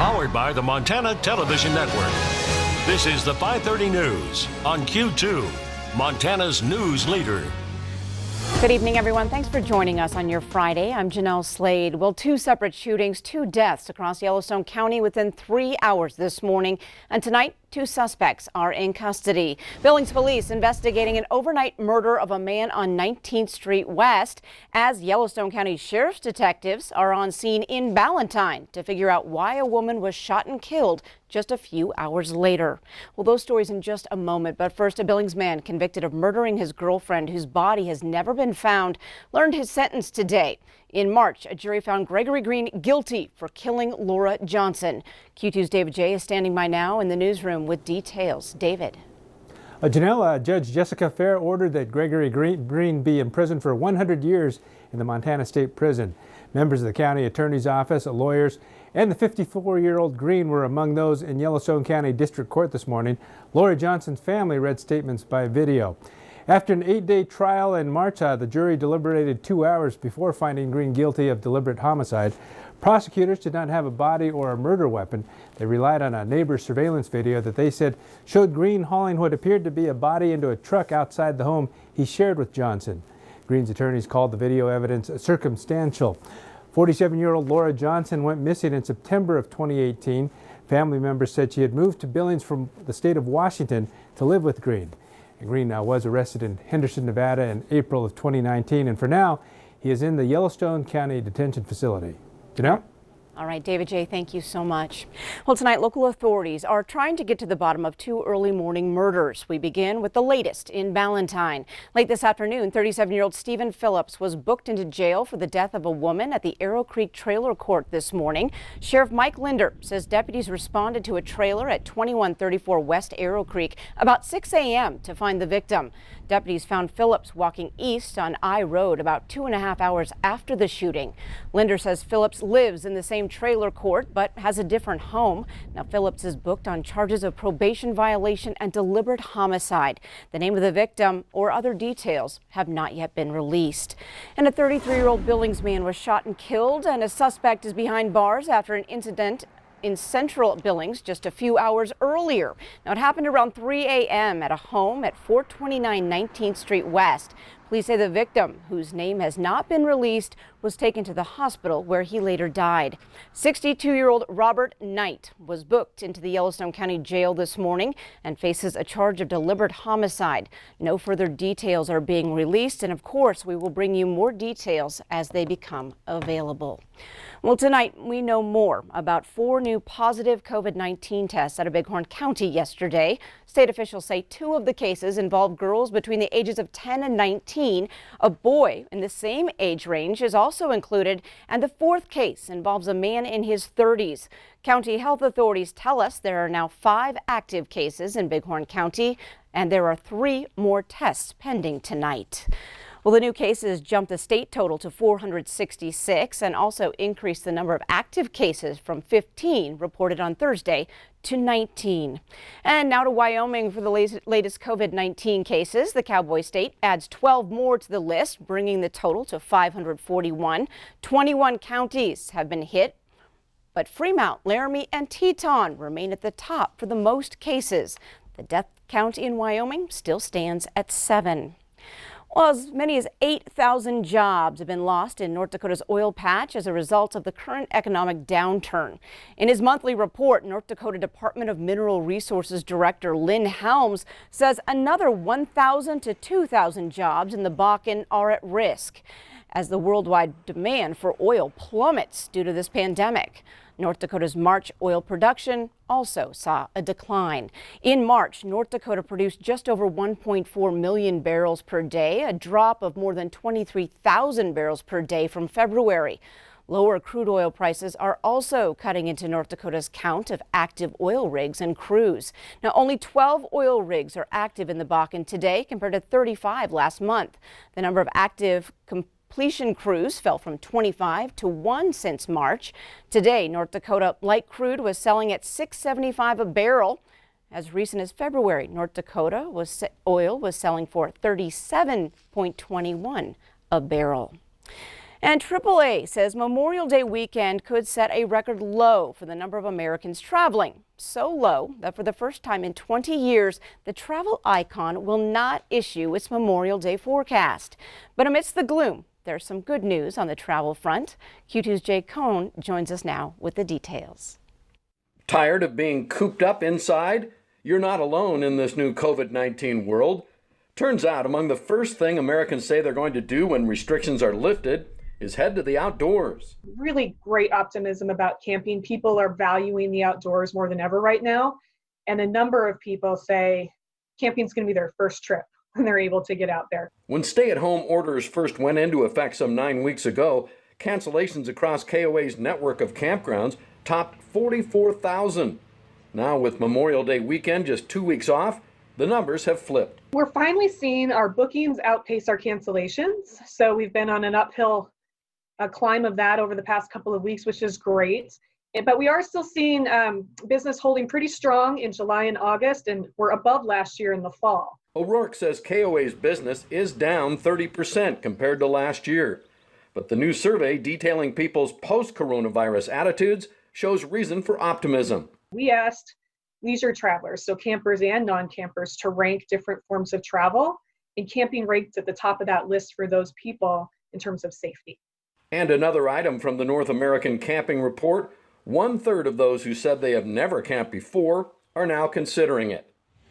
Powered by the Montana Television Network. This is the 5:30 News on Q2, Montana's news leader. Good evening, everyone. Thanks for joining us on your Friday. I'm Jeanelle Slade. Well, two separate shootings, two deaths across Yellowstone County within 3 hours this morning. And tonight, two suspects are in custody. Billings police investigating an overnight murder of a man on 19th Street West as Yellowstone County Sheriff's detectives are on scene in Ballantyne to figure out why a woman was shot and killed just a few hours later. Well, those stories in just a moment. But first, a Billings man convicted of murdering his girlfriend, whose body has never been found, learned his sentence today. In March, a jury found Gregory Green guilty for killing Laura Johnson. Q2's David J. is standing by now in the newsroom with details. David. Jeanelle, Judge Jessica Fair ordered that Gregory Green be imprisoned for 100 years in the Montana State Prison. Members of the county attorney's office, lawyers, and the 54-year-old Green were among those in Yellowstone County District Court this morning. Laura Johnson's family read statements by video. After an 8-day trial in March, the jury deliberated 2 hours before finding Green guilty of deliberate homicide. Prosecutors did not have a body or a murder weapon. They relied on a neighbor's surveillance video that they said showed Green hauling what appeared to be a body into a truck outside the home he shared with Johnson. Green's attorneys called the video evidence circumstantial. 47-year-old Laura Johnson went missing in September of 2018. Family members said she had moved to Billings from the state of Washington to live with Green. Green was arrested in Henderson, Nevada in April of 2019, and for now, he is in the Yellowstone County Detention Facility. Jeanelle? All right, David J., thank you so much. Well, tonight, local authorities are trying to get to the bottom of two early morning murders. We begin with the latest in Ballantyne. Late this afternoon, 37-year-old Stephen Phillips was booked into jail for the death of a woman at the Arrow Creek Trailer Court this morning. Sheriff Mike Linder says deputies responded to a trailer at 2134 West Arrow Creek about 6 a.m. to find the victim. Deputies found Phillips walking east on I Road about 2.5 hours after the shooting. Linder says Phillips lives in the same trailer court but has a different home. Now, Phillips is booked on charges of probation violation and deliberate homicide. The name of the victim or other details have not yet been released. And a 33-year-old Billings man was shot and killed, and a suspect is behind bars after an incident in central Billings just a few hours earlier. Now, it happened around 3 a.m. at a home at 429 19th Street West. Police say the victim, whose name has not been released, was taken to the hospital where he later died. 62-year-old Robert Knight was booked into the Yellowstone County Jail this morning and faces a charge of deliberate homicide. No further details are being released, and of course, we will bring you more details as they become available. Well, tonight we know more about 4 new positive COVID-19 tests out of Bighorn County yesterday. State officials say 2 of the cases involved girls between the ages of 10 and 19. A boy in the same age range is also included, and the 4th case involves a man in his 30s. County health authorities tell us there are now 5 active cases in Bighorn County, and there are 3 more tests pending tonight. Well, the new cases jumped the state total to 466 and also increased the number of active cases from 15 reported on Thursday to 19. And now to Wyoming for the latest COVID-19 cases. The Cowboy State adds 12 more to the list, bringing the total to 541. 21 counties have been hit, but Fremont, Laramie, and Teton remain at the top for the most cases. The death count in Wyoming still stands at 7. Well, as many as 8,000 jobs have been lost in North Dakota's oil patch as a result of the current economic downturn. In his monthly report, North Dakota Department of Mineral Resources Director Lynn Helms says another 1,000 to 2,000 jobs in the Bakken are at risk as the worldwide demand for oil plummets due to this pandemic. North Dakota's March oil production also saw a decline. In March, North Dakota produced just over 1.4 million barrels per day, a drop of more than 23,000 barrels per day from February. Lower crude oil prices are also cutting into North Dakota's count of active oil rigs and crews. Now, only 12 oil rigs are active in the Bakken today compared to 35 last month. The number of active completion crews fell from 25 to 1 since March. Today, North Dakota light crude was selling at $6.75 a barrel. As recent as February, North Dakota oil was selling for $37.21 a barrel. And AAA says Memorial Day weekend could set a record low for the number of Americans traveling. So low that for the first time in 20 years, the travel icon will not issue its Memorial Day forecast. But amidst the gloom, there's some good news on the travel front. Q2's Jay Cohn joins us now with the details. Tired of being cooped up inside? You're not alone in this new COVID-19 world. Turns out among the first thing Americans say they're going to do when restrictions are lifted is head to the outdoors. Really great optimism about camping. People are valuing the outdoors more than ever right now. And a number of people say camping's going to be their first trip when they're able to get out there. When stay-at-home orders first went into effect some 9 weeks ago, cancellations across KOA's network of campgrounds topped 44,000. Now with Memorial Day weekend just 2 weeks off, the numbers have flipped. We're finally seeing our bookings outpace our cancellations. So we've been on an uphill climb of that over the past couple of weeks, which is great. But we are still seeing business holding pretty strong in July and August, and we're above last year in the fall. O'Rourke says KOA's business is down 30% compared to last year. But the new survey detailing people's post-coronavirus attitudes shows reason for optimism. We asked leisure travelers, so campers and non-campers, to rank different forms of travel, and camping ranked at the top of that list for those people in terms of safety. And another item from the North American Camping Report, 1/3 of those who said they have never camped before are now considering it.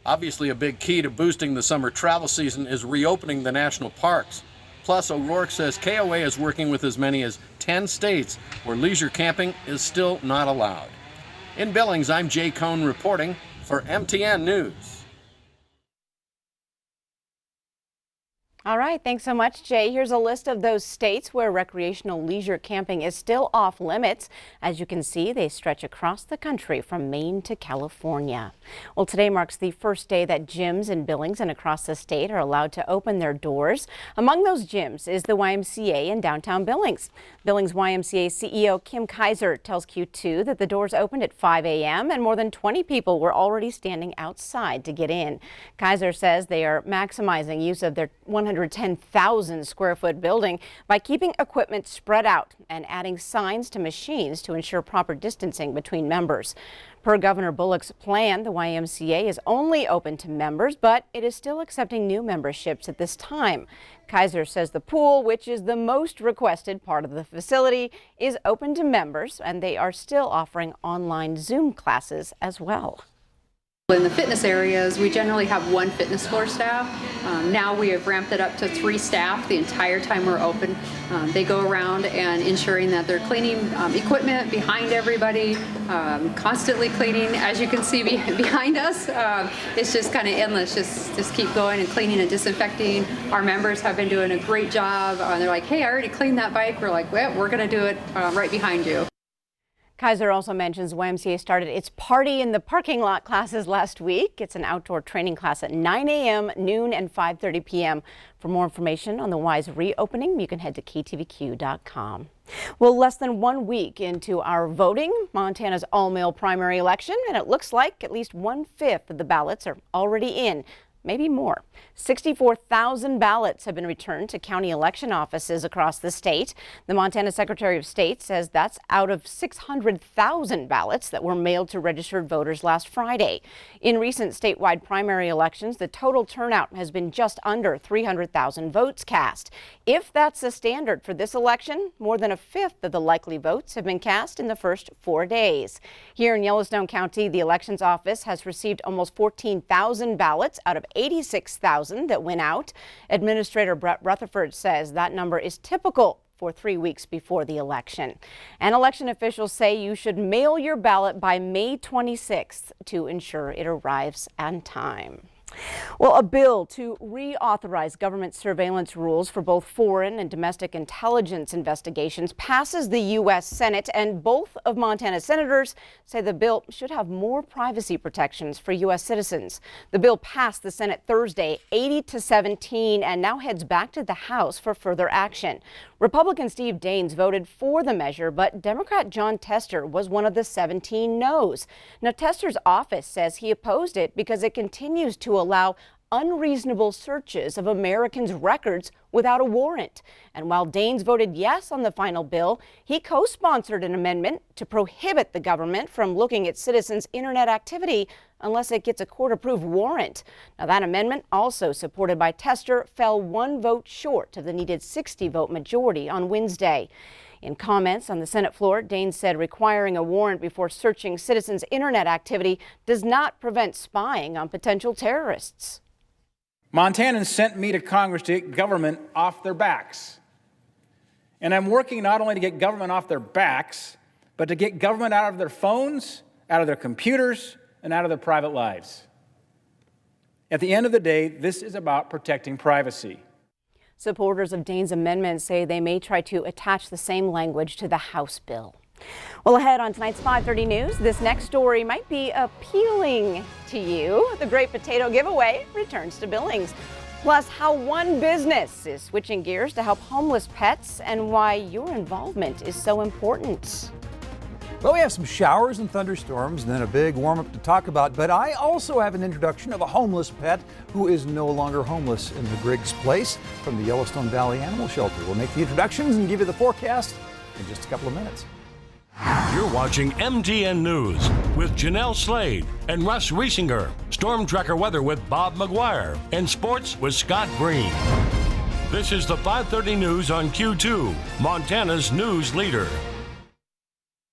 Obviously, a big key to boosting the summer travel season is reopening the national parks. Plus, O'Rourke says KOA is working with as many as 10 states where leisure camping is still not allowed. In Billings, I'm Jay Cohn reporting for MTN News. All right, thanks so much, Jay. Here's a list of those states where recreational leisure camping is still off limits. As you can see, they stretch across the country from Maine to California. Well, today marks the first day that gyms in Billings and across the state are allowed to open their doors. Among those gyms is the YMCA in downtown Billings. Billings YMCA CEO Kim Kaiser tells Q2 that the doors opened at 5 a.m. and more than 20 people were already standing outside to get in. Kaiser says they are maximizing use of their 110,000 square foot building by keeping equipment spread out and adding signs to machines to ensure proper distancing between members. Per Governor Bullock's plan, the YMCA is only open to members, but it is still accepting new memberships at this time. Kaiser says the pool, which is the most requested part of the facility, is open to members, and they are still offering online Zoom classes as well. In the fitness areas, we generally have one fitness floor staff. Now we have ramped it up to 3 staff the entire time we're open. They go around and ensuring that they're cleaning equipment behind everybody, constantly cleaning, as you can see behind us. It's just kind of endless, just keep going and cleaning and disinfecting. Our members have been doing a great job. They're like, hey, I already cleaned that bike. We're like, well, we're going to do it right behind you. Kaiser also mentions YMCA started its Party in the Parking Lot classes last week. It's an outdoor training class at 9 a.m., noon, and 5:30 p.m. For more information on the Y's reopening, you can head to KTVQ.com. Well, less than 1 week into our voting, Montana's all-male primary election, and it looks like at least 1/5 of the ballots are already in. Maybe more. 64,000 ballots have been returned to county election offices across the state. The Montana Secretary of State says that's out of 600,000 ballots that were mailed to registered voters last Friday. In recent statewide primary elections, the total turnout has been just under 300,000 votes cast. If that's the standard for this election, more than 1/5 of the likely votes have been cast in the first 4 days. Here in Yellowstone County, the elections office has received almost 14,000 ballots out of 86,000 that went out. Administrator Brett Rutherford says that number is typical for 3 weeks before the election. And election officials say you should mail your ballot by May 26th to ensure it arrives on time. Well, a bill to reauthorize government surveillance rules for both foreign and domestic intelligence investigations passes the U.S. Senate, and both of Montana's senators say the bill should have more privacy protections for U.S. citizens. The bill passed the Senate Thursday 80-17 and now heads back to the House for further action. Republican Steve Daines voted for the measure, but Democrat John Tester was one of the 17 noes. Now, Tester's office says he opposed it because it continues to allow unreasonable searches of Americans' records without a warrant. And while Daines voted yes on the final bill, he co-sponsored an amendment to prohibit the government from looking at citizens' internet activity unless it gets a court-approved warrant. Now, that amendment, also supported by Tester, fell one vote short of the needed 60-vote majority on Wednesday. In comments on the Senate floor, Daines said requiring a warrant before searching citizens' internet activity does not prevent spying on potential terrorists. Montanans sent me to Congress to get government off their backs. And I'm working not only to get government off their backs, but to get government out of their phones, out of their computers, and out of their private lives. At the end of the day, this is about protecting privacy. Supporters of Daines' amendment say they may try to attach the same language to the House bill. Well, ahead on tonight's 5:30 News, this next story might be appealing to you. The Great Potato Giveaway returns to Billings. Plus, how one business is switching gears to help homeless pets and why your involvement is so important. Well, we have some showers and thunderstorms and then a big warm-up to talk about, but I also have an introduction of a homeless pet who is no longer homeless in the Griggs Place from the Yellowstone Valley Animal Shelter. We'll make the introductions and give you the forecast in just a couple of minutes. You're watching MTN News with Jeanelle Slade and Russ Riesinger, Storm Tracker weather with Bob McGuire, and sports with Scott Green. This is the 5:30 News on Q2, Montana's news leader.